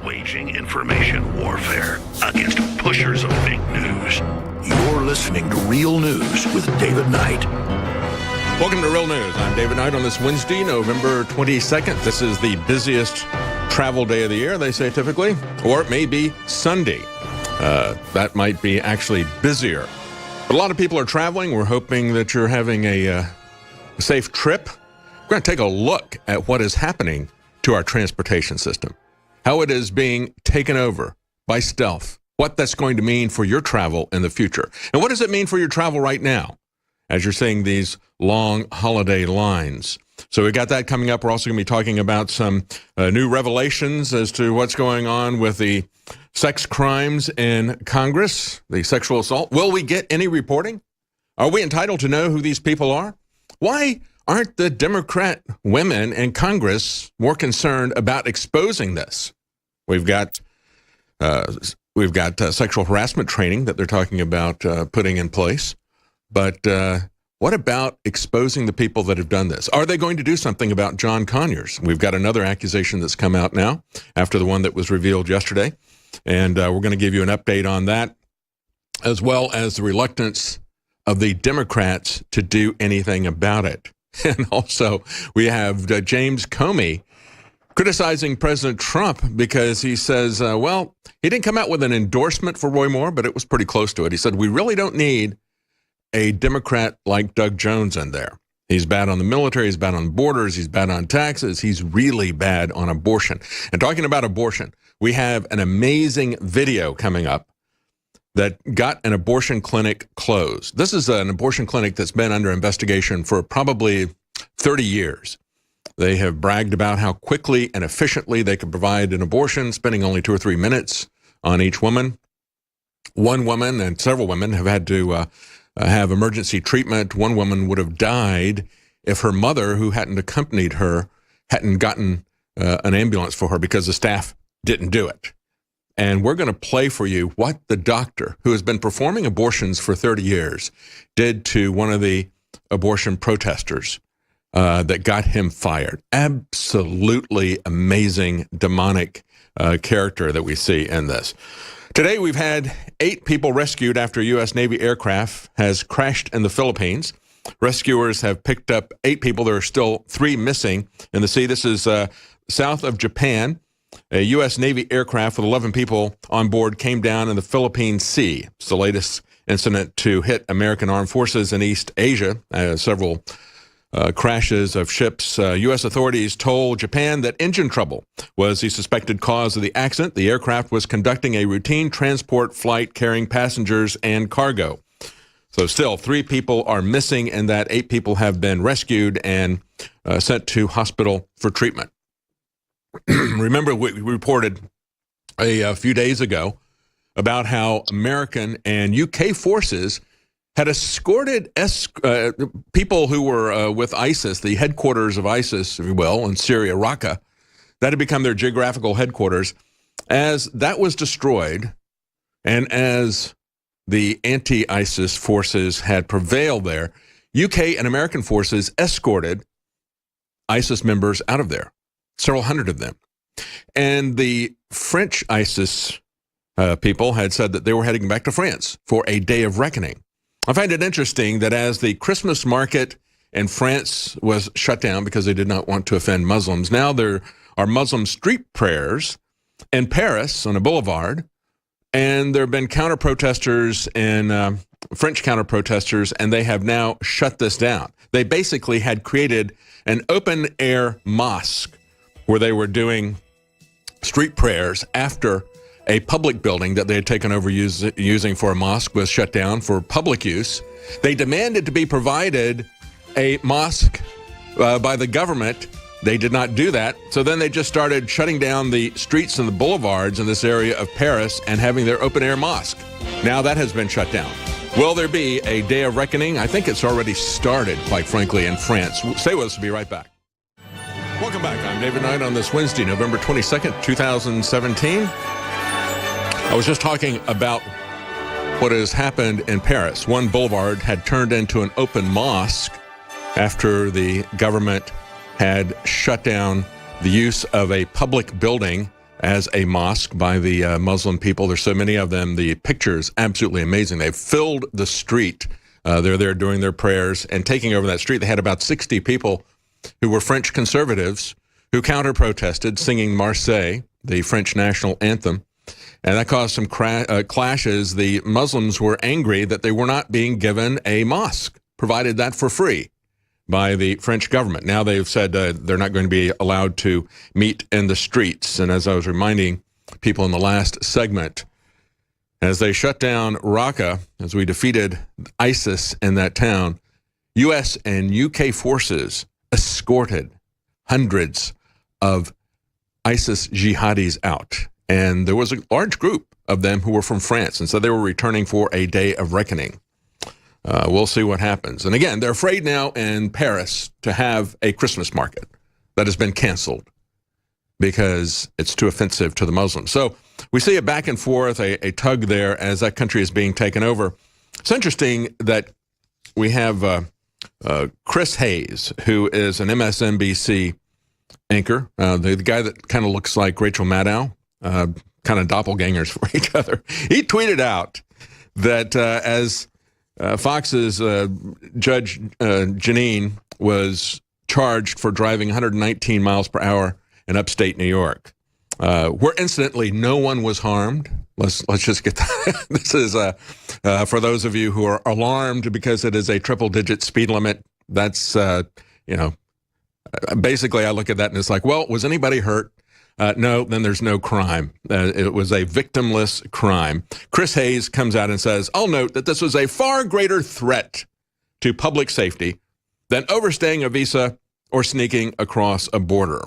waging information warfare against pushers of fake news. You're listening to Real News with David Knight. Welcome to Real News. I'm David Knight on this Wednesday, November 22nd. This is the busiest travel day of the year, they say typically, or it may be Sunday. That might be actually busier. But a lot of people are traveling. We're hoping that you're having a safe trip. We're going to take a look at what is happening to our transportation system, how it is being taken over by stealth, what that's going to mean for your travel in the future. And what does it mean for your travel right now as you're seeing these long holiday lines? So we got that coming up. We're also going to be talking about some new revelations as to what's going on with the sex crimes in Congress, the sexual assault. Will we get any reporting? Are we entitled to know who these people are? Why aren't the Democrat women in Congress more concerned about exposing this? We've got sexual harassment training that they're talking about putting in place. But what about exposing the people that have done this? Are they going to do something about John Conyers? We've got another accusation that's come out now after the one that was revealed yesterday. And we're going to give you an update on that, as well as the reluctance of the Democrats to do anything about it. And also, we have James Comey criticizing President Trump because he says, well, he didn't come out with an endorsement for Roy Moore, but it was pretty close to it. He said, we really don't need a Democrat like Doug Jones in there. He's bad on the military, he's bad on borders, he's bad on taxes, he's really bad on abortion. And talking about abortion, we have an amazing video coming up that got an abortion clinic closed. This is an abortion clinic that's been under investigation for probably 30 years. They have bragged about how quickly and efficiently they could provide an abortion, spending only 2 or 3 minutes on each woman. One woman and several women have had to have emergency treatment. One woman would have died if her mother, who hadn't accompanied her, hadn't gotten an ambulance for her because the staff didn't do it. And we're going to play for you what the doctor, who has been performing abortions for 30 years, did to one of the abortion protesters that got him fired. Absolutely amazing, demonic character that we see in this. Today, we've had 8 people rescued after a U.S. Navy aircraft has crashed in the Philippines. Rescuers have picked up 8 people. There are still 3 missing in the sea. This is south of Japan. A U.S. Navy aircraft with 11 people on board came down in the Philippine Sea. It's the latest incident to hit American armed forces in East Asia. Several crashes of ships. U.S. authorities told Japan that engine trouble was the suspected cause of the accident. The aircraft was conducting a routine transport flight carrying passengers and cargo. So still, 3 people are missing, and that 8 people have been rescued and sent to hospital for treatment. Remember, we reported a few days ago about how American and UK forces had escorted people who were with ISIS, the headquarters of ISIS, if you will, in Syria, Raqqa. That had become their geographical headquarters. As that was destroyed, and as the anti-ISIS forces had prevailed there, UK and American forces escorted ISIS members out of there, several hundred of them. And the French ISIS people had said that they were heading back to France for a day of reckoning. I find it interesting that as the Christmas market in France was shut down because they did not want to offend Muslims, now there are Muslim street prayers in Paris on a boulevard, and there have been counter-protesters and French counter-protesters, and they have now shut this down. They basically had created an open-air mosque where they were doing street prayers after a public building that they had taken over using for a mosque was shut down for public use. They demanded to be provided a mosque by the government. They did not do that. So then they just started shutting down the streets and the boulevards in this area of Paris and having their open-air mosque. Now that has been shut down. Will there be a day of reckoning? I think it's already started, quite frankly, in France. Stay with us. We'll be right back. Welcome back. I'm David Knight on this Wednesday, November 22nd, 2017. I was just talking about what has happened in Paris. One boulevard had turned into an open mosque after the government had shut down the use of a public building as a mosque by the Muslim people. There's so many of them. The picture is absolutely amazing. They've filled the street. They're there doing their prayers and taking over that street. They had about 60 people who were French conservatives who counter-protested, singing Marseille, the French national anthem. And that caused some clashes. The Muslims were angry that they were not being given a mosque, provided that for free by the French government. Now they've said they're not going to be allowed to meet in the streets. And as I was reminding people in the last segment, as they shut down Raqqa, as we defeated ISIS in that town, U.S. and U.K. forces escorted hundreds of ISIS jihadis out. And there was a large group of them who were from France, and so they were returning for a day of reckoning. We'll see what happens. And again, they're afraid now in Paris to have a Christmas market that has been canceled because it's too offensive to the Muslims. So we see a back and forth, a tug there as that country is being taken over. It's interesting that we have Chris Hayes, who is an MSNBC anchor, the guy that kind of looks like Rachel Maddow, kind of doppelgangers for each other. He tweeted out that as Fox's Judge Janine was charged for driving 119 miles per hour in upstate New York, where incidentally no one was harmed. Let's just get that. This is for those of you who are alarmed because it is a triple-digit speed limit. That's basically I look at that and it's like, well, was anybody hurt? No, then there's no crime. It was a victimless crime. Chris Hayes comes out and says, I'll note that this was a far greater threat to public safety than overstaying a visa or sneaking across a border.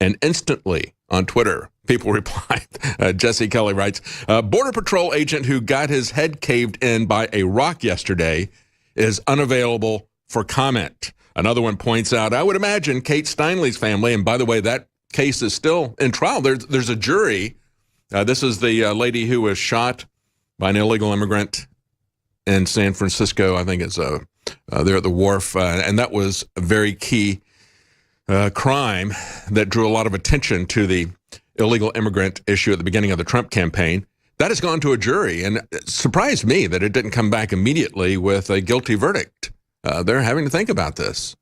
And instantly on Twitter, people replied, Jesse Kelly writes, a Border Patrol agent who got his head caved in by a rock yesterday is unavailable for comment. Another one points out, I would imagine Kate Steinle's family, and by the way, that case is still in trial. There's a jury. This is the lady who was shot by an illegal immigrant in San Francisco. I think it's there at the wharf. And that was a very key crime that drew a lot of attention to the illegal immigrant issue at the beginning of the Trump campaign. That has gone to a jury, and it surprised me that it didn't come back immediately with a guilty verdict. They're having to think about this.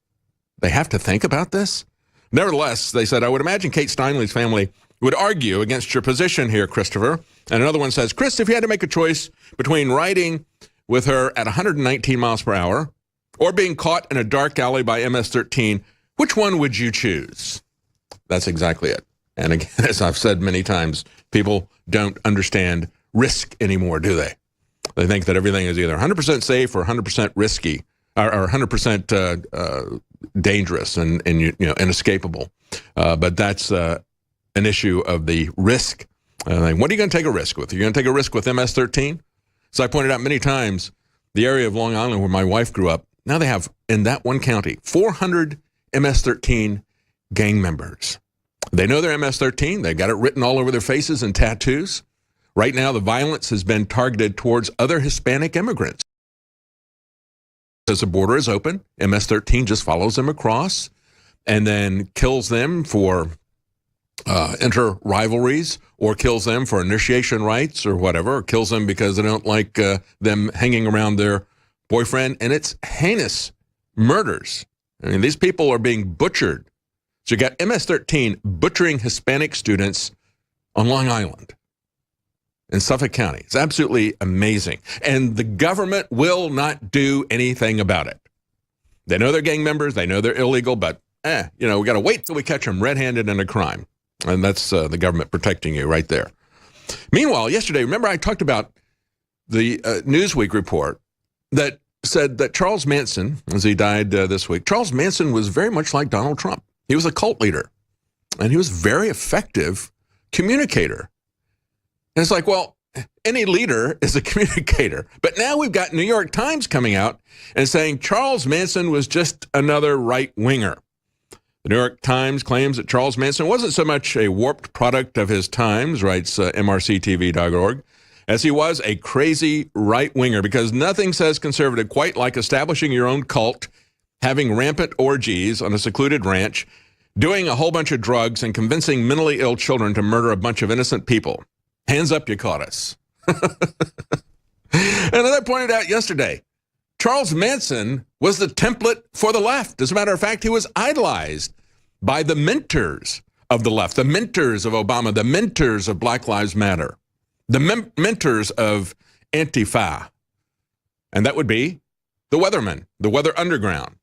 They have to think about this? Nevertheless, they said, I would imagine Kate Steinle's family would argue against your position here, Christopher. And another one says, Chris, if you had to make a choice between riding with her at 119 miles per hour or being caught in a dark alley by MS-13, which one would you choose? That's exactly it. And again, as I've said many times, people don't understand risk anymore, do they? They think that everything is either 100% safe or 100% risky or 100% dangerous and inescapable. But that's an issue of the risk. What are you going to take a risk with? You're going to take a risk with MS-13? So I pointed out many times, the area of Long Island where my wife grew up, now they have, in that one county, 400 MS-13 gang members. They know they're MS-13. They've got it written all over their faces and tattoos. Right now, the violence has been targeted towards other Hispanic immigrants. As the border is open, MS-13 just follows them across and then kills them for inter-rivalries or kills them for initiation rights or whatever, or kills them because they don't like them hanging around their boyfriend. And it's heinous murders. I mean, these people are being butchered. So you got MS-13 butchering Hispanic students on Long Island in Suffolk County. It's absolutely amazing. And the government will not do anything about it. They know they're gang members. They know they're illegal, but, we got to wait till we catch them red-handed in a crime. And that's the government protecting you right there. Meanwhile, yesterday, remember I talked about the Newsweek report that said that Charles Manson, as he died this week, Charles Manson was very much like Donald Trump. He was a cult leader, and he was a very effective communicator. And it's like, well, any leader is a communicator. But now we've got New York Times coming out and saying Charles Manson was just another right-winger. The New York Times claims that Charles Manson wasn't so much a warped product of his times, writes mrctv.org, as he was a crazy right-winger, because nothing says conservative quite like establishing your own cult, having rampant orgies on a secluded ranch, doing a whole bunch of drugs and convincing mentally ill children to murder a bunch of innocent people. Hands up, you caught us. And as I pointed out yesterday, Charles Manson was the template for the left. As a matter of fact, he was idolized by the mentors of the left, the mentors of Obama, the mentors of Black Lives Matter, the mentors of Antifa. And that would be the Weathermen, the Weather Underground.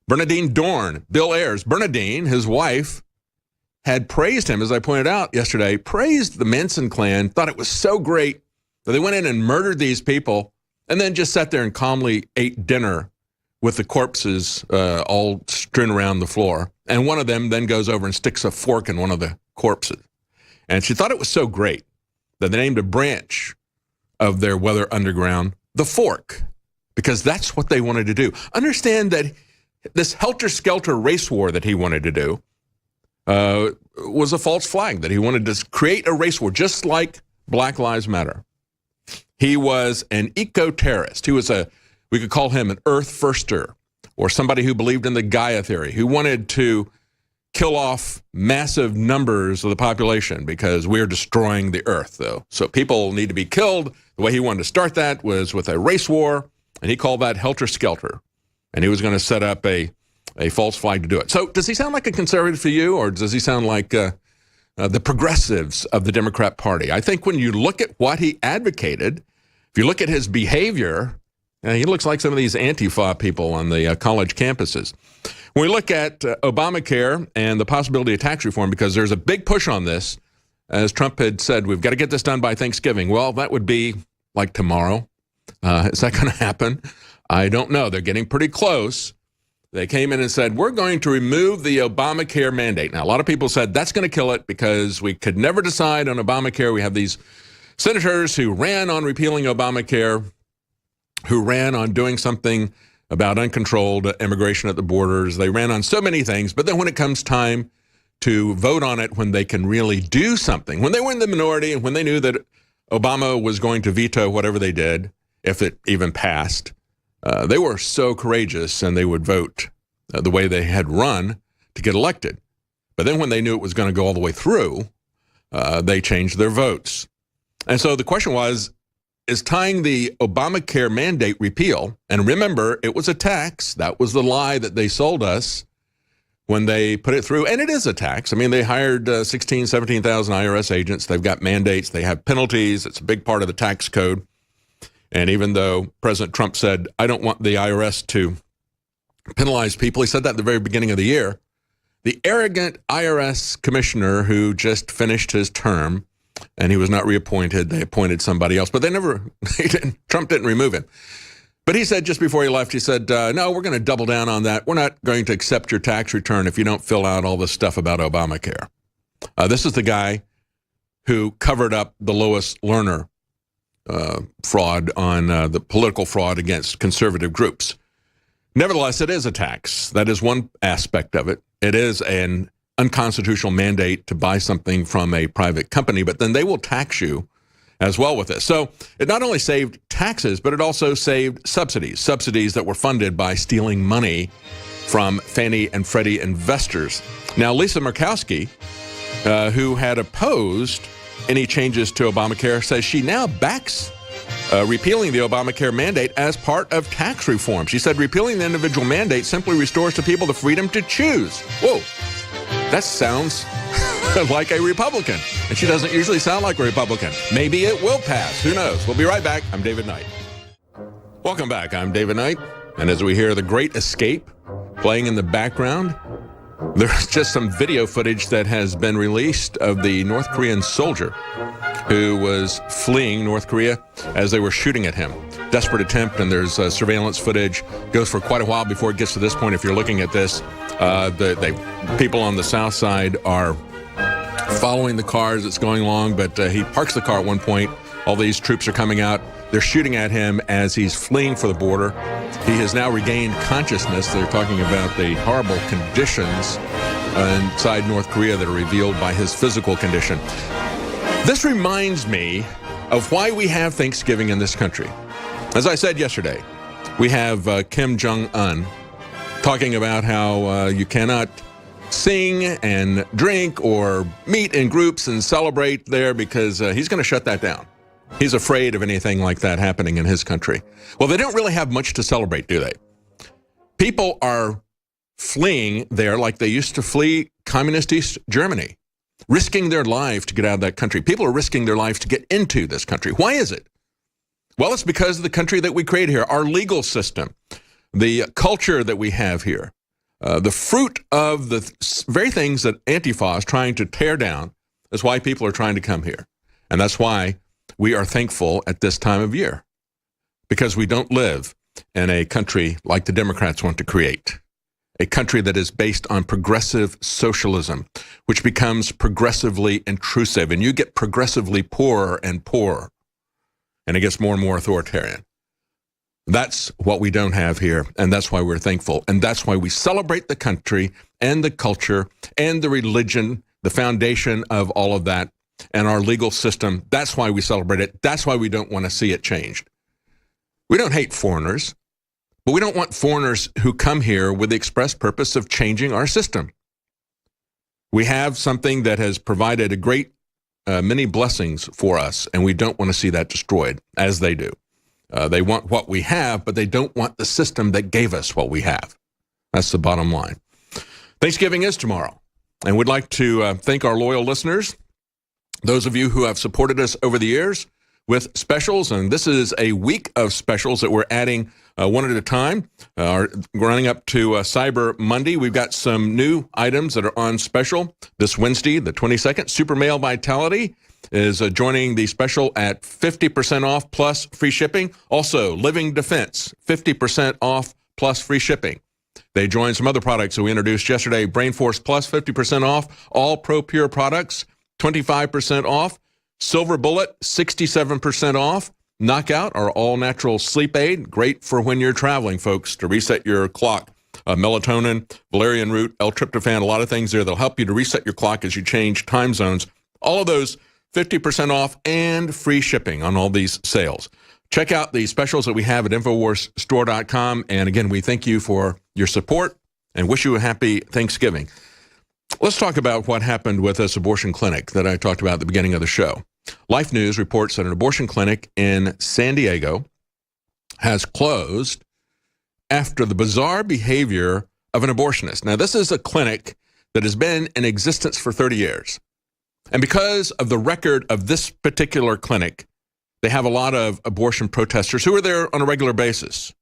Bernadine Dorn, Bill Ayers. Bernadine, his wife, had praised him, as I pointed out yesterday, praised the Manson clan, thought it was so great that they went in and murdered these people and then just sat there and calmly ate dinner with the corpses all strewn around the floor. And one of them then goes over and sticks a fork in one of the corpses. And she thought it was so great that they named a branch of their Weather Underground the Fork, because that's what they wanted to do. Understand that this helter-skelter race war that he wanted to do was a false flag, that he wanted to create a race war, just like Black Lives Matter. He was an eco-terrorist. He was we could call him an earth firster, or somebody who believed in the Gaia theory, who wanted to kill off massive numbers of the population because we're destroying the earth, though. So people need to be killed. The way he wanted to start that was with a race war, and he called that helter-skelter. And he was going to set up a false flag to do it. So does he sound like a conservative to you, or does he sound like the progressives of the Democrat Party? I think when you look at what he advocated, if you look at his behavior, he looks like some of these Antifa people on the college campuses. When we look at Obamacare and the possibility of tax reform, because there's a big push on this, as Trump had said, we've got to get this done by Thanksgiving. Well, that would be like tomorrow. Is that going to happen? I don't know. They're getting pretty close. They came in and said, we're going to remove the Obamacare mandate. Now, a lot of people said that's going to kill it because we could never decide on Obamacare. We have these senators who ran on repealing Obamacare, who ran on doing something about uncontrolled immigration at the borders. They ran on so many things. But then when it comes time to vote on it, when they can really do something, when they were in the minority and when they knew that Obama was going to veto whatever they did, if it even passed, they were so courageous and they would vote the way they had run to get elected. But then when they knew it was going to go all the way through, they changed their votes. And so the question was, is tying the Obamacare mandate repeal, and remember, it was a tax. That was the lie that they sold us when they put it through. And it is a tax. I mean, they hired 16,000, 17,000 IRS agents. They've got mandates. They have penalties. It's a big part of the tax code. And even though President Trump said, I don't want the IRS to penalize people, he said that at the very beginning of the year, the arrogant IRS commissioner who just finished his term, and he was not reappointed, they appointed somebody else, but Trump didn't remove him. But he said just before he left, he said, no, we're going to double down on that. We're not going to accept your tax return if you don't fill out all this stuff about Obamacare. This is the guy who covered up the Lois Lerner fraud on the political fraud against conservative groups. Nevertheless, it is a tax. That is one aspect of it. It is an unconstitutional mandate to buy something from a private company, but then they will tax you as well with this. So it not only saved taxes, but it also saved subsidies that were funded by stealing money from Fannie and Freddie investors. Now, Lisa Murkowski, who had opposed any changes to Obamacare, says she now backs repealing the Obamacare mandate as part of tax reform. She said repealing the individual mandate simply restores to people the freedom to choose. Whoa, that sounds like a Republican. And she doesn't usually sound like a Republican. Maybe it will pass. Who knows? We'll be right back. I'm David Knight. Welcome back. I'm David Knight. And as we hear The Great Escape playing in the background, there's just some video footage that has been released of the North Korean soldier who was fleeing North Korea as they were shooting at him. Desperate attempt, and there's surveillance footage. Goes for quite a while before it gets to this point. If you're looking at this, the people on the south side are following the car as it's going along, but he parks the car at one point. All these troops are coming out. They're shooting at him as he's fleeing for the border. He has now regained consciousness. They're talking about the horrible conditions inside North Korea that are revealed by his physical condition. This reminds me of why we have Thanksgiving in this country. As I said yesterday, we have Kim Jong-un talking about how you cannot sing and drink or meet in groups and celebrate there because he's going to shut that down. He's afraid of anything like that happening in his country. Well, they don't really have much to celebrate, do they? People are fleeing there like they used to flee communist East Germany, risking their life to get out of that country. People are risking their life to get into this country. Why is it? Well, it's because of the country that we create here, our legal system, the culture that we have here, the fruit of the very things that Antifa is trying to tear down. That's why people are trying to come here. And that's why we are thankful at this time of year, because we don't live in a country like the Democrats want to create, a country that is based on progressive socialism, which becomes progressively intrusive, and you get progressively poorer and poorer, and it gets more and more authoritarian. That's what we don't have here, and that's why we're thankful, and that's why we celebrate the country and the culture and the religion, the foundation of all of that, and our legal system. That's why we celebrate it. That's why we don't want to see it changed. We don't hate foreigners, but we don't want foreigners who come here with the express purpose of changing our system. We have something that has provided a great many blessings for us, and we don't want to see that destroyed, as they do. They want what we have, but they don't want the system that gave us what we have. That's the bottom line. Thanksgiving is tomorrow, and we'd like to thank our loyal listeners, those of you who have supported us over the years with specials, and this is a week of specials that we're adding one at a time. Running up to Cyber Monday, we've got some new items that are on special this Wednesday, the 22nd. Super Male Vitality is joining the special at 50% off plus free shipping. Also, Living Defense, 50% off plus free shipping. They joined some other products that we introduced yesterday. Brain Force Plus, 50% off. All Pro Pure products, 25% off. Silver Bullet, 67% off. Knockout, our all-natural sleep aid, great for when you're traveling, folks, to reset your clock. Melatonin, valerian root, L-tryptophan, a lot of things there that'll help you to reset your clock as you change time zones. All of those 50% off and free shipping on all these sales. Check out the specials that we have at InfoWarsStore.com. And again, we thank you for your support and wish you a happy Thanksgiving. Let's talk about what happened with this abortion clinic that I talked about at the beginning of the show. Life News reports that an abortion clinic in San Diego has closed after the bizarre behavior of an abortionist. Now, this is a clinic that has been in existence for 30 years. And because of the record of this particular clinic, they have a lot of abortion protesters who are there on a regular basis.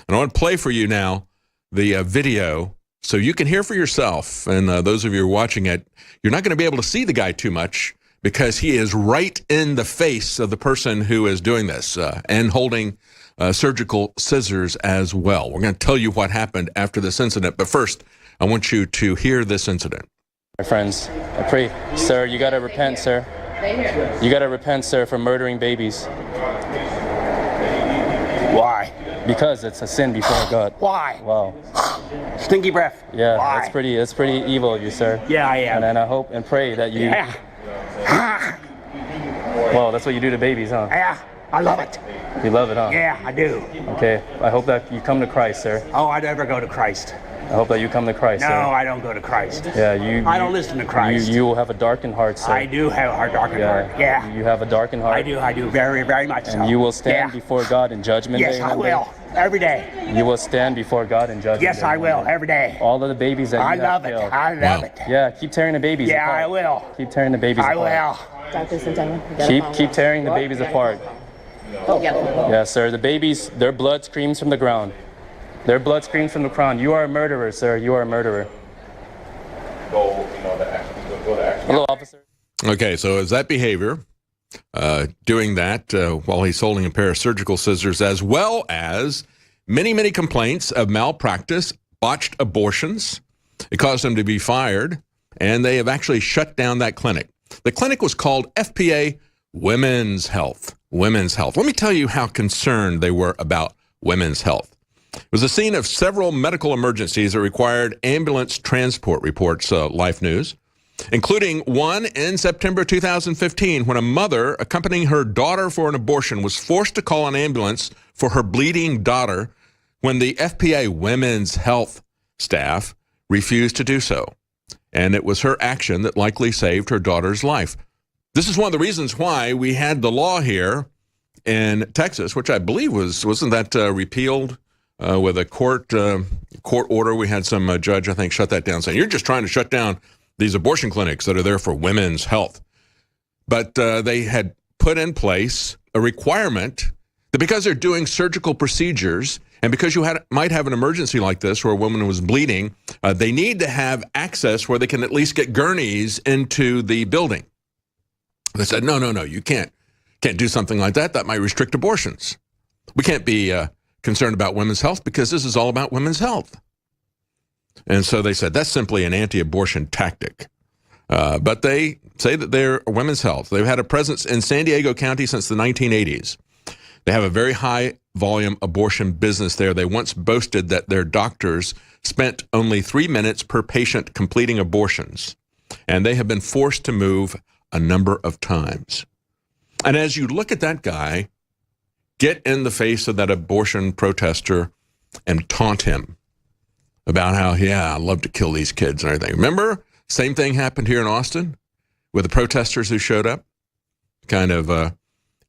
And I want to play for you now the video so you can hear for yourself. And those of you who are watching it, you're not going to be able to see the guy too much because he is right in the face of the person who is doing this and holding surgical scissors as well. We're going to tell you what happened after this incident. But first, I want you to hear this incident. My friends, I pray, sir, you got to repent, sir. You got to repent, sir, for murdering babies. Why? Because it's a sin before God. Why? Wow. Stinky breath. Yeah, Why? that's pretty evil of you, sir. Yeah, I am. And I hope and pray that you... Yeah. Well, that's what you do to babies, huh? Yeah, I love it. You love it, huh? Yeah, I do. Okay, I hope that you come to Christ, sir. Oh, I never go to Christ. I hope that you come to Christ, No, sir. I don't go to Christ. Yeah, I don't listen to Christ. You will have a darkened heart, sir. I do have a darkened heart. Yeah. You have a darkened heart. I do very, very much so. And you will stand Yeah. before God in judgment Yes, day. I one day. will. Every day. You will stand before God in judgment Yes, day. I one will. day. Every day. All of the babies that I you have love it. killed. I love it. Yeah, keep tearing the babies Yeah, apart. I will. Keep tearing the babies I apart. will. Dr. Santana, Keep tearing the babies apart. Yeah, sir. The babies, their blood screams from the ground. Their blood screams from the ground. You are a murderer, sir. You are a murderer. Hello, officer. Okay, so is that behavior, doing that while he's holding a pair of surgical scissors, as well as many, many complaints of malpractice, botched abortions. It caused him to be fired, and they have actually shut down that clinic. The clinic was called FPA Women's Health. Women's Health. Let me tell you how concerned they were about women's health. It was the scene of several medical emergencies that required ambulance transport, reports Life News, including one in September 2015 when a mother accompanying her daughter for an abortion was forced to call an ambulance for her bleeding daughter when the FPA Women's Health staff refused to do so. And it was her action that likely saved her daughter's life. This is one of the reasons why we had the law here in Texas, which I believe wasn't that repealed with a court order. We had some judge, I think, shut that down, saying, you're just trying to shut down these abortion clinics that are there for women's health. But they had put in place a requirement that because they're doing surgical procedures and because you might have an emergency like this where a woman was bleeding, they need to have access where they can at least get gurneys into the building. They said, no, you can't do something like that. That might restrict abortions. We can't be concerned about women's health because this is all about women's health. And so they said that's simply an anti-abortion tactic. But they say that they're women's health. They've had a presence in San Diego County since the 1980s. They have a very high volume abortion business there. They once boasted that their doctors spent only 3 minutes per patient completing abortions. And they have been forced to move a number of times. And as you look at that guy, get in the face of that abortion protester and taunt him about how, yeah, I love to kill these kids and everything. Remember, same thing happened here in Austin with the protesters who showed up, kind of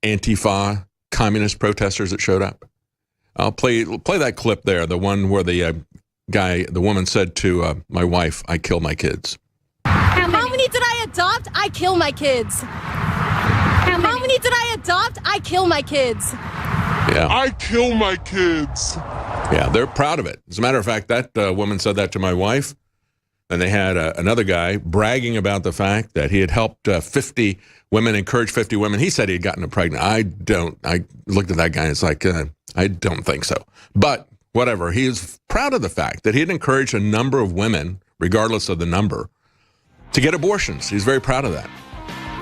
Antifa communist protesters that showed up. I'll play that clip there, the one where the woman said to my wife, I kill my kids. How many did I adopt? I kill my kids. How many did I adopt? I kill my kids. Yeah. I kill my kids. Yeah, they're proud of it. As a matter of fact, that woman said that to my wife. And they had another guy bragging about the fact that he had helped 50 women, encouraged 50 women. He said he had gotten them pregnant. I looked at that guy and it's like, I don't think so. But whatever, he is proud of the fact that he had encouraged a number of women, regardless of the number, to get abortions. He's very proud of that.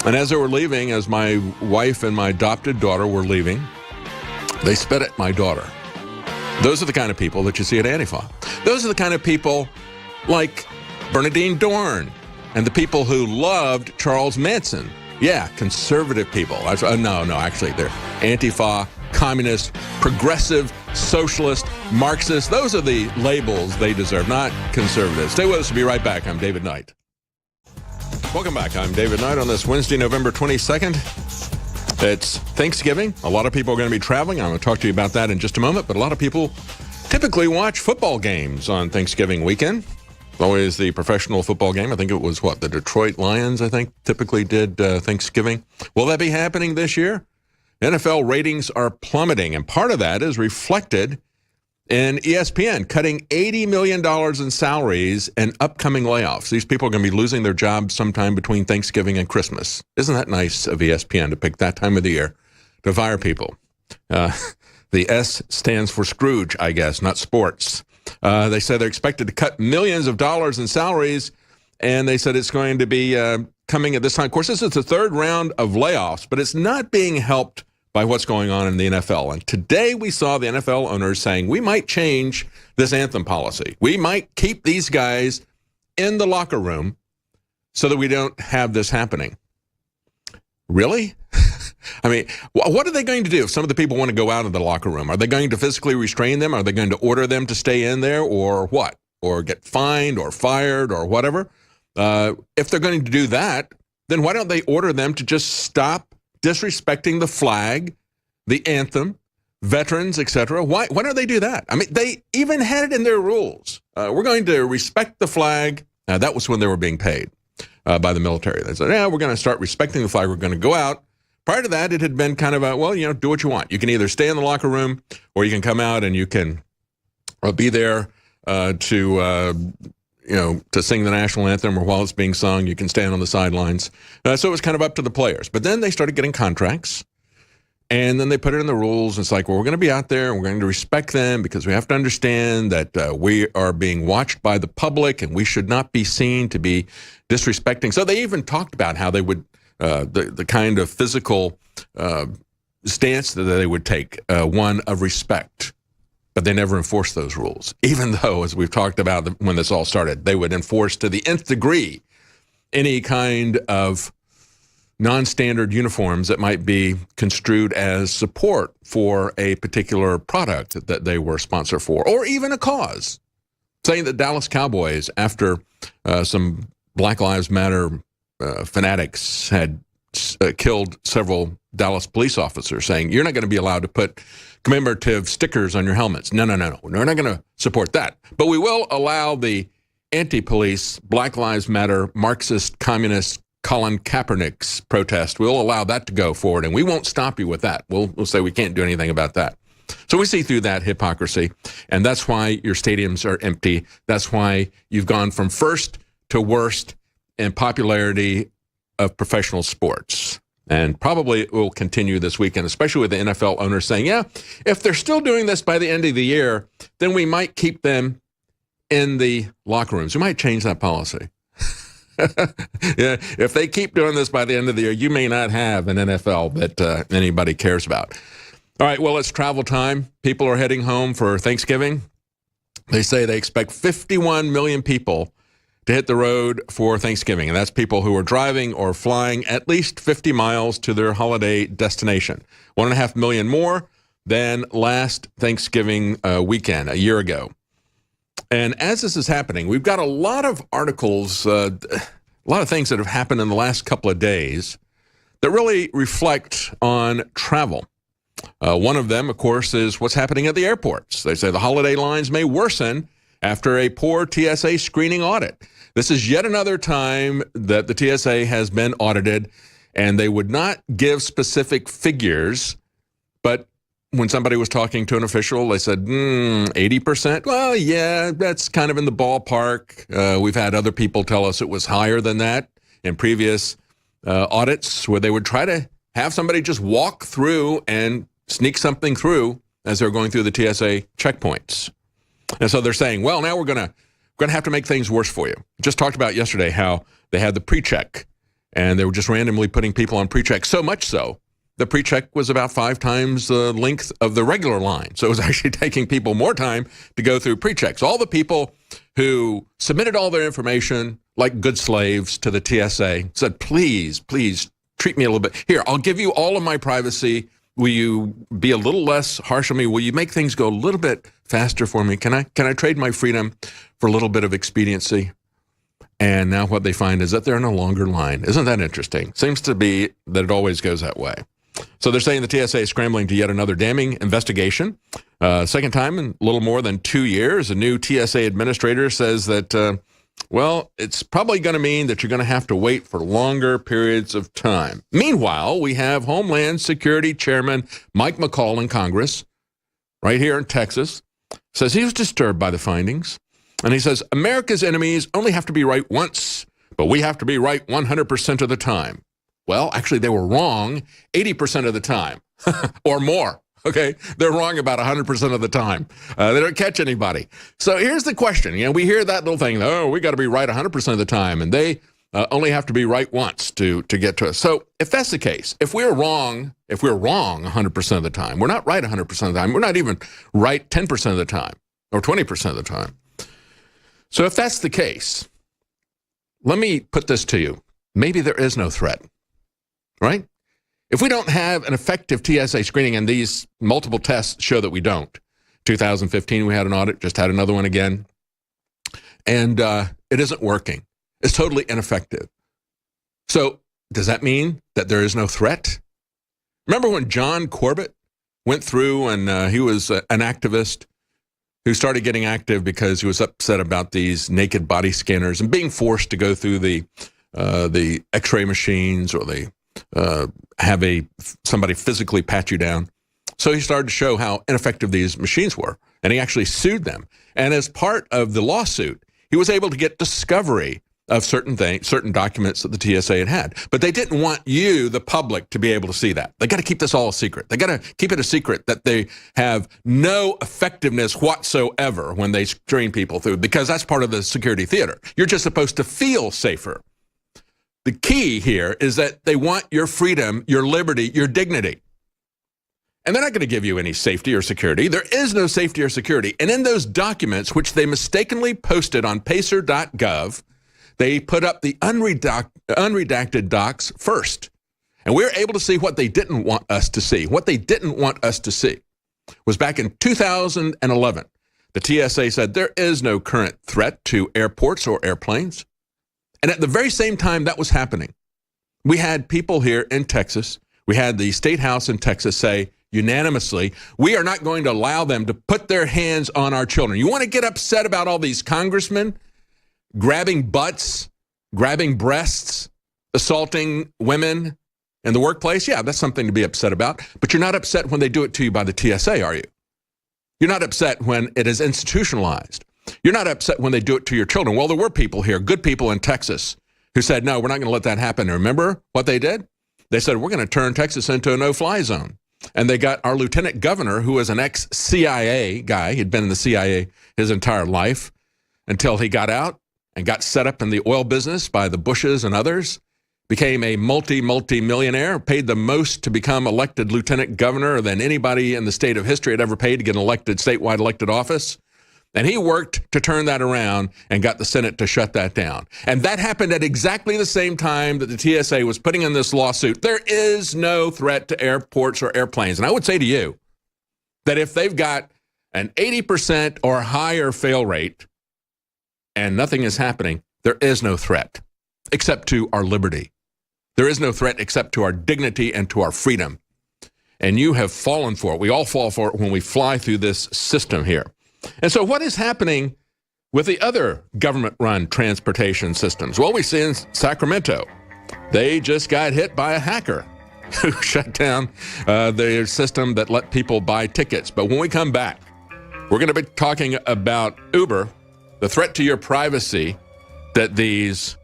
And as they were leaving, as my wife and my adopted daughter were leaving, they spit at my daughter. Those are the kind of people that you see at Antifa. Those are the kind of people like Bernadine Dorn and the people who loved Charles Manson. Yeah, conservative people. Actually, they're Antifa, communist, progressive, socialist, Marxist. Those are the labels they deserve, not conservatives. Stay with us. We'll be right back. I'm David Knight. Welcome back. I'm David Knight on this Wednesday, November 22nd. It's Thanksgiving. A lot of people are going to be traveling. I'm going to talk to you about that in just a moment. But a lot of people typically watch football games on Thanksgiving weekend. Always the professional football game. I think it was, the Detroit Lions, I think, typically did Thanksgiving. Will that be happening this year? NFL ratings are plummeting, and part of that is reflected in ESPN cutting $80 million in salaries and upcoming layoffs. These people are going to be losing their jobs sometime between Thanksgiving and Christmas. Isn't that nice of ESPN to pick that time of the year to fire people? The S stands for Scrooge, I guess, not sports. They said they're expected to cut millions of dollars in salaries, and they said it's going to be coming at this time. Of course, this is the third round of layoffs, but it's not being helped by what's going on in the NFL. And today we saw the NFL owners saying, we might change this anthem policy. We might keep these guys in the locker room so that we don't have this happening. Really? I mean, what are they going to do if some of the people want to go out of the locker room? Are they going to physically restrain them? Are they going to order them to stay in there, or what? Or get fined or fired or whatever? If they're going to do that, then why don't they order them to just stop disrespecting the flag, the anthem, veterans, etc.? Why don't they do that? I mean, they even had it in their rules. We're going to respect the flag. That was when they were being paid by the military. They said, we're going to start respecting the flag. We're going to go out. Prior to that, it had been kind of do what you want. You can either stay in the locker room or you can come out and you can be there to sing the national anthem, or while it's being sung, you can stand on the sidelines. So it was kind of up to the players. But then they started getting contracts, and then they put it in the rules. And it's like, we're going to be out there and we're going to respect them because we have to understand that we are being watched by the public and we should not be seen to be disrespecting. So they even talked about how they would the kind of physical stance that they would take, one of respect. But they never enforced those rules, even though, as we've talked about when this all started, they would enforce to the nth degree any kind of non-standard uniforms that might be construed as support for a particular product that they were sponsor for, or even a cause. Saying that Dallas Cowboys, after some Black Lives Matter fanatics had killed several Dallas police officers, saying, you're not going to be allowed to put commemorative stickers on your helmets. No. We're not going to support that. But we will allow the anti-police, Black Lives Matter, Marxist, communist Colin Kaepernick's protest. We'll allow that to go forward, and we won't stop you with that. We'll say we can't do anything about that. So we see through that hypocrisy, and that's why your stadiums are empty. That's why you've gone from first to worst in popularity of professional sports. And probably it will continue this weekend, especially with the NFL owners saying, yeah, if they're still doing this by the end of the year, then we might keep them in the locker rooms. We might change that policy. Yeah, if they keep doing this by the end of the year, you may not have an NFL that anybody cares about. All right, well, it's travel time. People are heading home for Thanksgiving. They say they expect 51 million people to hit the road for Thanksgiving, and that's people who are driving or flying at least 50 miles to their holiday destination. 1.5 million more than last Thanksgiving weekend, a year ago. And as this is happening, we've got a lot of articles, a lot of things that have happened in the last couple of days that really reflect on travel. One of them, of course, is what's happening at the airports. They say the holiday lines may worsen after a poor TSA screening audit. This is yet another time that the TSA has been audited, and they would not give specific figures, but when somebody was talking to an official, they said, 80%? Well, yeah, that's kind of in the ballpark. We've had other people tell us it was higher than that in previous audits where they would try to have somebody just walk through and sneak something through as they're going through the TSA checkpoints. And so they're saying, well, now we're going to have to make things worse for you. Just talked about yesterday how they had the pre-check, and they were just randomly putting people on pre-check, so much so the pre-check was about 5 times the length of the regular line. So it was actually taking people more time to go through pre-checks. All the people who submitted all their information like good slaves to the TSA said, please treat me a little bit. Here, I'll give you all of my privacy. Will you be a little less harsh on me? Will you make things go a little bit faster for me? Can I trade my freedom for a little bit of expediency? And now what they find is that they're in a longer line. Isn't that interesting? Seems to be that it always goes that way. So they're saying the TSA is scrambling to yet another damning investigation. Second time in a little more than 2 years. A new TSA administrator says that, well, it's probably going to mean that you're going to have to wait for longer periods of time. Meanwhile, we have Homeland Security Chairman Mike McCall in Congress, right here in Texas, says he was disturbed by the findings. And he says, America's enemies only have to be right once, but we have to be right 100% of the time. Well, actually, they were wrong 80% of the time or more. Okay, they're wrong about 100% of the time. They don't catch anybody. So here's the question. You know, we hear that little thing, oh, we got to be right 100% of the time, and they only have to be right once to get to us. So if that's the case, if we're wrong 100% of the time, we're not right 100% of the time, we're not even right 10% of the time or 20% of the time. So if that's the case, let me put this to you. Maybe there is no threat, right? If we don't have an effective TSA screening, and these multiple tests show that we don't. 2015, we had an audit, just had another one again. And it isn't working. It's totally ineffective. So does that mean that there is no threat? Remember when John Corbett went through and he was an activist who started getting active because he was upset about these naked body scanners and being forced to go through the x-ray machines, or they have somebody physically pat you down. So he started to show how ineffective these machines were, and he actually sued them. And as part of the lawsuit, he was able to get discovery of certain documents that the TSA had. But they didn't want you, the public, to be able to see that. They got to keep this all a secret. They got to keep it a secret that they have no effectiveness whatsoever when they screen people through, because that's part of the security theater. You're just supposed to feel safer. The key here is that they want your freedom, your liberty, your dignity. And they're not going to give you any safety or security. There is no safety or security. And in those documents, which they mistakenly posted on pacer.gov, they put up the unredacted docs first. And we were able to see what they didn't want us to see. What they didn't want us to see was back in 2011. The TSA said there is no current threat to airports or airplanes. And at the very same time that was happening, we had people here in Texas, we had the state house in Texas say unanimously, we are not going to allow them to put their hands on our children. You want to get upset about all these congressmen grabbing butts, grabbing breasts, assaulting women in the workplace? Yeah, that's something to be upset about. But you're not upset when they do it to you by the TSA, are you? You're not upset when it is institutionalized. You're not upset when they do it to your children. Well, there were people here, good people in Texas, who said, no, we're not going to let that happen. And remember what they did? They said, we're going to turn Texas into a no-fly zone. And they got our lieutenant governor, who was an ex-CIA guy. He'd been in the CIA his entire life until he got out and got set up in the oil business by the Bushes and others, became a multi-millionaire, paid the most to become elected lieutenant governor than anybody in the state of history had ever paid to get an elected, statewide elected office. And he worked to turn that around and got the Senate to shut that down. And that happened at exactly the same time that the TSA was putting in this lawsuit. There is no threat to airports or airplanes. And I would say to you that if they've got an 80% or higher fail rate and nothing is happening, there is no threat except to our liberty. There is no threat except to our dignity and to our freedom. And you have fallen for it. We all fall for it when we fly through this system here. And so what is happening with the other government-run transportation systems? Well, we see in Sacramento, they just got hit by a hacker who shut down their system that let people buy tickets. But when we come back, we're going to be talking about Uber, the threat to your privacy that these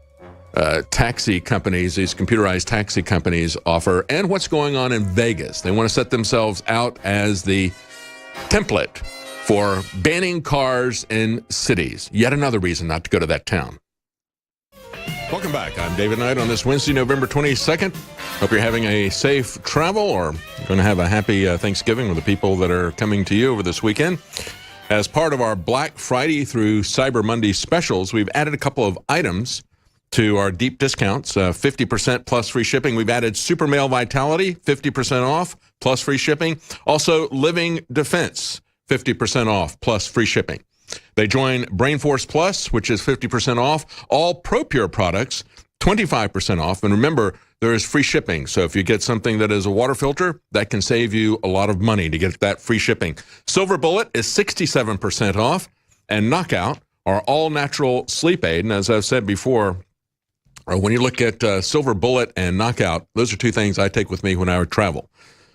taxi companies, these computerized taxi companies offer, and what's going on in Vegas. They want to set themselves out as the template for banning cars in cities. Yet another reason not to go to that town. Welcome back. I'm David Knight on this Wednesday, November 22nd. Hope you're having a safe travel or going to have a happy Thanksgiving with the people that are coming to you over this weekend. As part of our Black Friday through Cyber Monday specials, we've added a couple of items to our deep discounts, 50% plus free shipping. We've added Super Male Vitality, 50% off plus free shipping. Also, Living Defense, 50% off plus free shipping. They join Brain Force Plus, which is 50% off. All ProPure products, 25% off. And remember, there is free shipping. So if you get something that is a water filter, that can save you a lot of money to get that free shipping. Silver Bullet is 67% off. And Knockout, our all-natural sleep aid. And as I've said before, when you look at Silver Bullet and Knockout, those are two things I take with me when I travel.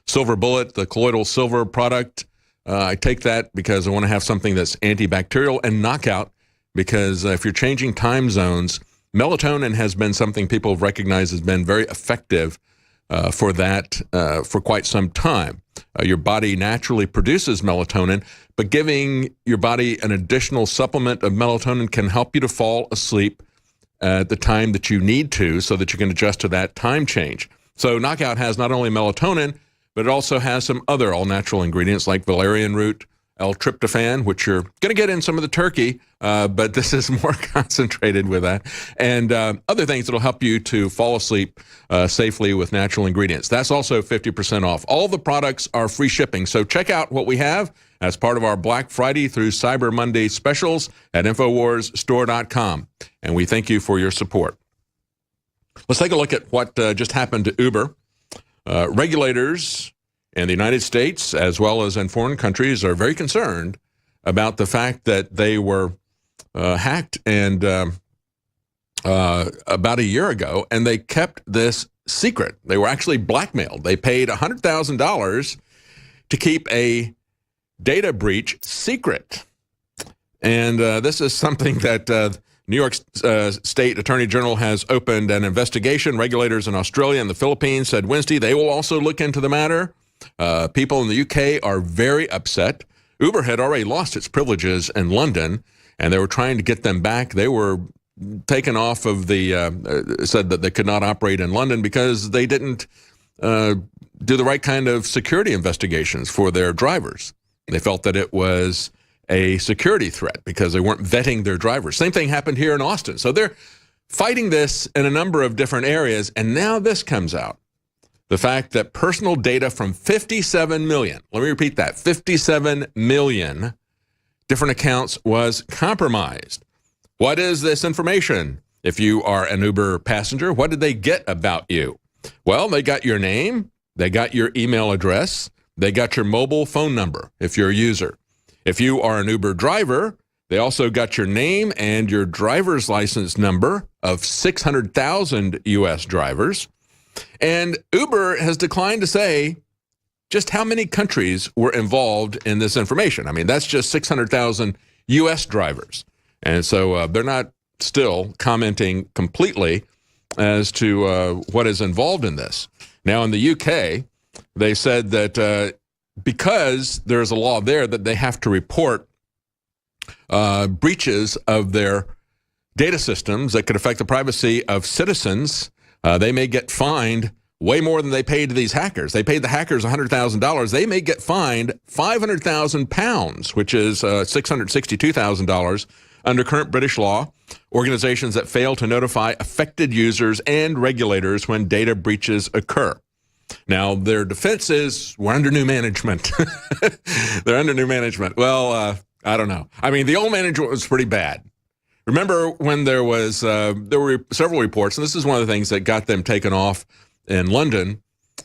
Silver Bullet, the colloidal silver product, I take that because I want to have something that's antibacterial, and Knockout because if you're changing time zones, melatonin has been something people have recognized has been very effective for that for quite some time. Your body naturally produces melatonin, but giving your body an additional supplement of melatonin can help you to fall asleep at the time that you need to so that you can adjust to that time change. So Knockout has not only melatonin, but it also has some other all-natural ingredients like valerian root, L-tryptophan, which you're going to get in some of the turkey, but this is more concentrated with that, and other things that will help you to fall asleep safely with natural ingredients. That's also 50% off. All the products are free shipping, so check out what we have as part of our Black Friday through Cyber Monday specials at InfoWarsStore.com, and we thank you for your support. Let's take a look at what just happened to Uber. Regulators in the United States, as well as in foreign countries, are very concerned about the fact that they were hacked and about a year ago, and they kept this secret. They were actually blackmailed. They paid $100,000 to keep a data breach secret. And this is something that New York State Attorney General has opened an investigation. Regulators in Australia and the Philippines said Wednesday they will also look into the matter. People in the UK are very upset. Uber had already lost its privileges in London, and they were trying to get them back. They were taken off of the, said that they could not operate in London because they didn't do the right kind of security investigations for their drivers. They felt that it was a security threat because they weren't vetting their drivers. Same thing happened here in Austin. So they're fighting this in a number of different areas, and now this comes out. The fact that personal data from 57 million, let me repeat that, 57 million different accounts was compromised. What is this information? If you are an Uber passenger, what did they get about you? Well, they got your name, they got your email address, they got your mobile phone number if you're a user. If you are an Uber driver, they also got your name and your driver's license number of 600,000 U.S. drivers. And Uber has declined to say just how many countries were involved in this information. I mean, that's just 600,000 U.S. drivers. And so they're not still commenting completely as to what is involved in this. Now, in the UK, they said that because there's a law there that they have to report breaches of their data systems that could affect the privacy of citizens, they may get fined way more than they paid to these hackers. They paid the hackers $100,000. They may get fined £500,000, which is $662,000 under current British law. Organizations that fail to notify affected users and regulators when data breaches occur. Now, their defense is, we're under new management. They're under new management. Well, I don't know. I mean, the old management was pretty bad. Remember when there were several reports, and this is one of the things that got them taken off in London,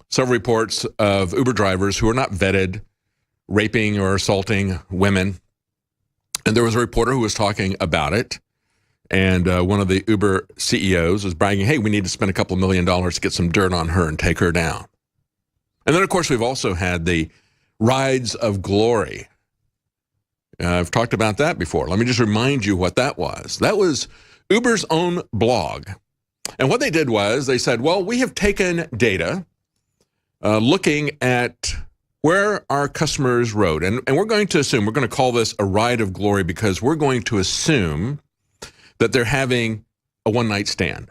several reports of Uber drivers who are not vetted, raping or assaulting women. And there was a reporter who was talking about it. And one of the Uber CEOs was bragging, hey, we need to spend a couple $1 million to get some dirt on her and take her down. And then, of course, we've also had the rides of glory. I've talked about that before. Let me just remind you what that was. That was Uber's own blog. And what they did was they said, well, we have taken data looking at where our customers rode. And we're going to assume, we're going to call this a ride of glory because we're going to assume that they're having a one-night stand.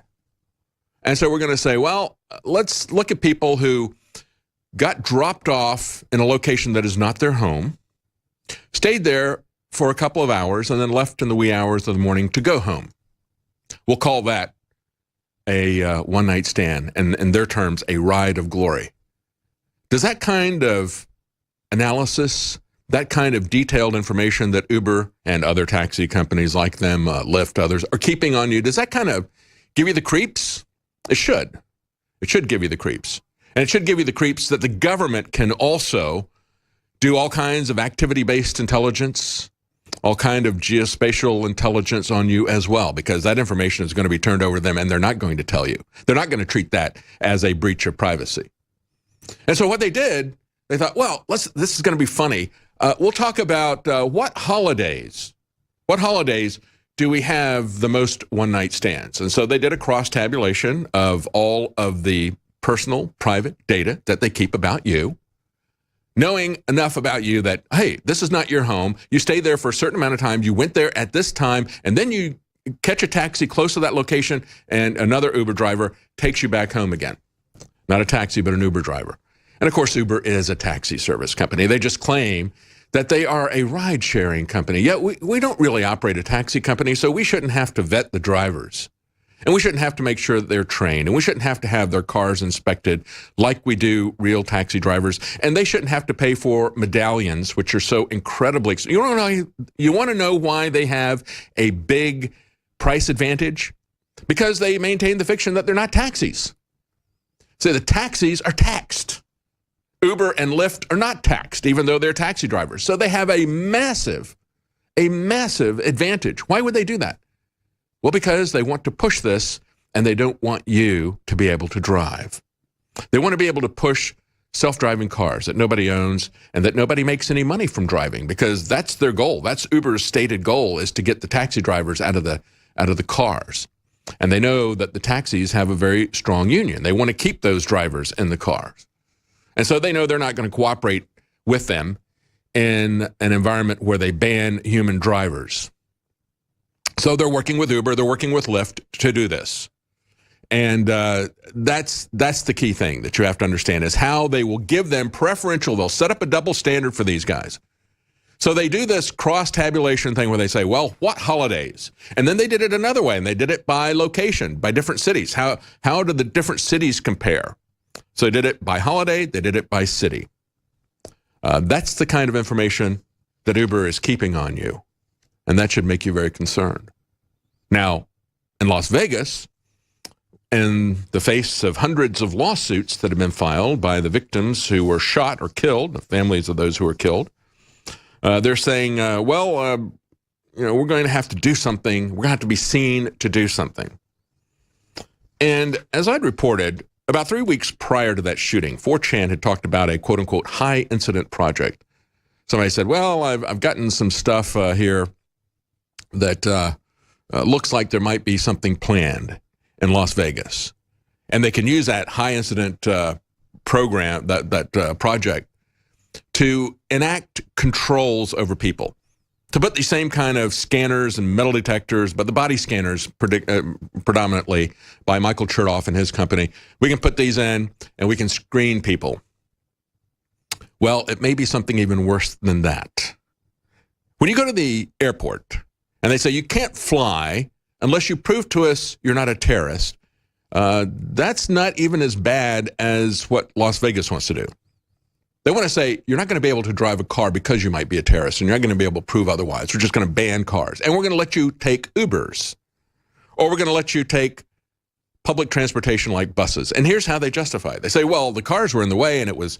And so we're going to say, well, let's look at people who got dropped off in a location that is not their home, stayed there for a couple of hours, and then left in the wee hours of the morning to go home. We'll call that a one-night stand, and in their terms, a ride of glory. Does that kind of analysis, that kind of detailed information that Uber and other taxi companies like them, Lyft, others, are keeping on you, does that kind of give you the creeps? It should. It should give you the creeps. And it should give you the creeps that the government can also do all kinds of activity-based intelligence, all kind of geospatial intelligence on you as well, because that information is going to be turned over to them and they're not going to tell you. They're not going to treat that as a breach of privacy. And so what they did, they thought, well, this is going to be funny. We'll talk about what holidays do we have the most one-night stands? And so they did a cross-tabulation of all of the personal, private data that they keep about you, knowing enough about you that, hey, this is not your home. You stay there for a certain amount of time. You went there at this time, and then you catch a taxi close to that location, and another Uber driver takes you back home again. Not a taxi, but an Uber driver. And of course, Uber is a taxi service company. They just claim that they are a ride-sharing company. Yet we don't really operate a taxi company, so we shouldn't have to vet the drivers. And we shouldn't have to make sure that they're trained. And we shouldn't have to have their cars inspected like we do real taxi drivers. And they shouldn't have to pay for medallions, which are so incredibly... You want to know why they have a big price advantage? Because they maintain the fiction that they're not taxis. So the taxis are taxed. Uber and Lyft are not taxed, even though they're taxi drivers. So they have a massive advantage. Why would they do that? Well, because they want to push this, and they don't want you to be able to drive. They want to be able to push self-driving cars that nobody owns and that nobody makes any money from driving, because that's their goal. That's Uber's stated goal, is to get the taxi drivers out of the cars. And they know that the taxis have a very strong union. They want to keep those drivers in the cars. And so they know they're not going to cooperate with them in an environment where they ban human drivers. So they're working with Uber, they're working with Lyft to do this. And that's the key thing that you have to understand, is how they will give them preferential, they'll set up a double standard for these guys. So they do this cross-tabulation thing where they say, well, what holidays? And then they did it another way, and they did it by location, by different cities. How do the different cities compare? So they did it by holiday, they did it by city. That's the kind of information that Uber is keeping on you, and that should make you very concerned. Now, in Las Vegas, in the face of hundreds of lawsuits that have been filed by the victims who were shot or killed, the families of those who were killed, they're saying, we're going to have to do something. We're going to have to be seen to do something. And as I'd reported, about 3 weeks prior to that shooting, 4chan had talked about a quote-unquote high-incident project. Somebody said, well, I've gotten some stuff here that looks like there might be something planned in Las Vegas. And they can use that high-incident program, that project, to enact controls over people. To put the same kind of scanners and metal detectors, but the body scanners predominantly by Michael Chertoff and his company, we can put these in and we can screen people. Well, it may be something even worse than that. When you go to the airport and they say you can't fly unless you prove to us you're not a terrorist, that's not even as bad as what Las Vegas wants to do. They want to say, you're not going to be able to drive a car because you might be a terrorist, and you're not going to be able to prove otherwise. We're just going to ban cars. And we're going to let you take Ubers. Or we're going to let you take public transportation like buses. And here's how they justify it. They say, well, the cars were in the way, and it was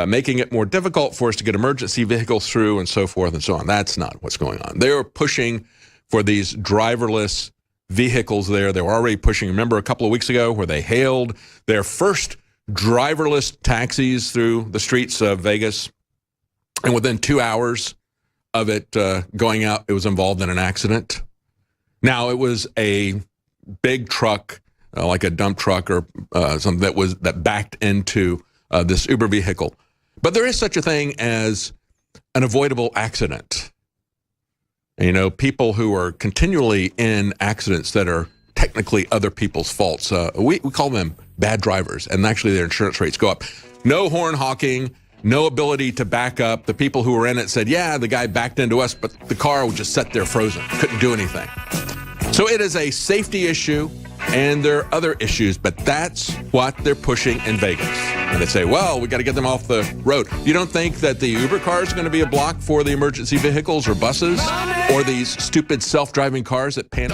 making it more difficult for us to get emergency vehicles through, and so forth and so on. That's not what's going on. They are pushing for these driverless vehicles there. They were already pushing, remember a couple of weeks ago, where they hailed their first driverless taxis through the streets of Vegas, and within 2 hours of it going out, it was involved in an accident. Now, it was a big truck, like a dump truck or something that backed into this Uber vehicle. But there is such a thing as an avoidable accident. And, you know, people who are continually in accidents that are technically other people's faults, we call them bad drivers, and actually their insurance rates go up. No horn honking, no ability to back up. The people who were in it said, yeah, the guy backed into us, but the car would just sat there frozen, couldn't do anything. So it is a safety issue, and there are other issues, but that's what they're pushing in Vegas. And they say, well, we got to get them off the road. You don't think that the Uber car is going to be a block for the emergency vehicles or buses or these stupid self-driving cars that pan?